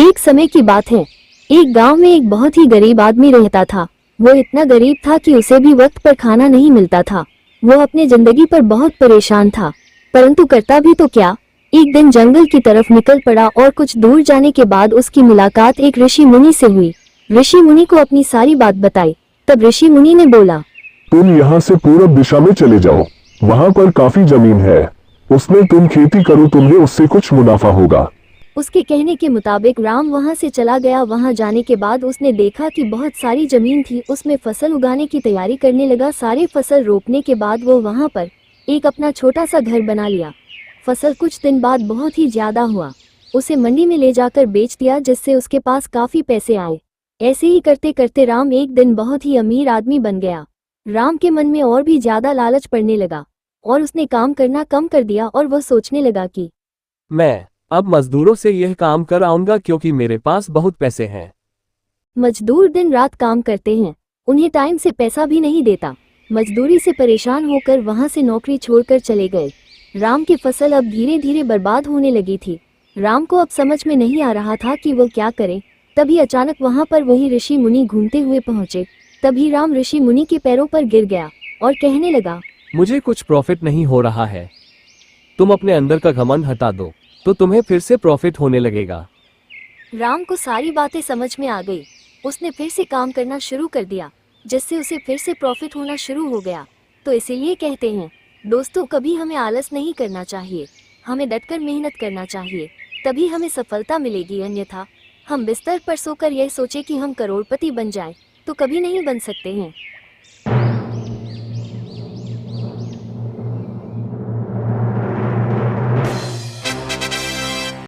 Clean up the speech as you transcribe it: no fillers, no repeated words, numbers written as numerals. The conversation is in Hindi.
एक समय की बात है। एक गांव में एक बहुत ही गरीब आदमी रहता था। वो इतना गरीब था कि उसे भी वक्त पर खाना नहीं मिलता था। वो अपने जिंदगी पर बहुत परेशान था, परंतु करता भी तो क्या। एक दिन जंगल की तरफ निकल पड़ा और कुछ दूर जाने के बाद उसकी मुलाकात एक ऋषि मुनि से हुई। ऋषि मुनि को अपनी सारी बात बताई। तब ऋषि मुनि ने बोला, तुम यहाँ से पूरब दिशा में चले जाओ, वहाँ पर काफी जमीन है, उसमें तुम खेती करो, तुम्हें उससे कुछ मुनाफा होगा। उसके कहने के मुताबिक राम वहां से चला गया। वहां जाने के बाद उसने देखा कि बहुत सारी जमीन थी, उसमें फसल उगाने की तैयारी करने लगा। सारे फसल रोपने के बाद वो वहां पर एक अपना छोटा सा घर बना लिया। फसल कुछ दिन बाद बहुत ही ज्यादा हुआ, उसे मंडी में ले जाकर बेच दिया, जिससे उसके पास काफी पैसे आए। ऐसे ही करते करते राम एक दिन बहुत ही अमीर आदमी बन गया। राम के मन में और भी ज्यादा लालच पड़ने लगा और उसने काम करना कम कर दिया और वह सोचने लगा कि मैं अब मजदूरों से यह काम कर आऊंगा क्योंकि मेरे पास बहुत पैसे हैं। मजदूर दिन रात काम करते हैं, उन्हें टाइम से पैसा भी नहीं देता। मजदूरी से परेशान होकर वहां से नौकरी छोड़कर चले गए। राम की फसल अब धीरे धीरे बर्बाद होने लगी थी। राम को अब समझ में नहीं आ रहा था कि वो क्या करे। तभी अचानक वहां पर वही ऋषि मुनि घूमते हुए पहुंचे। तभी राम ऋषि मुनि के पैरों पर गिर गया और कहने लगा, मुझे कुछ प्रॉफिट नहीं हो रहा है। तुम अपने अंदर का घमंड हटा दो तो तुम्हें फिर से प्रॉफिट होने लगेगा। राम को सारी बातें समझ में आ गई। उसने फिर से काम करना शुरू कर दिया, जिससे उसे फिर से प्रॉफिट होना शुरू हो गया। तो इसीलिए कहते हैं दोस्तों, कभी हमें आलस नहीं करना चाहिए, हमें डटकर मेहनत करना चाहिए, तभी हमें सफलता मिलेगी। अन्यथा हम बिस्तर पर सोकर यह सोचे कि हम करोड़पति बन जाएं, तो कभी नहीं बन सकते हैं।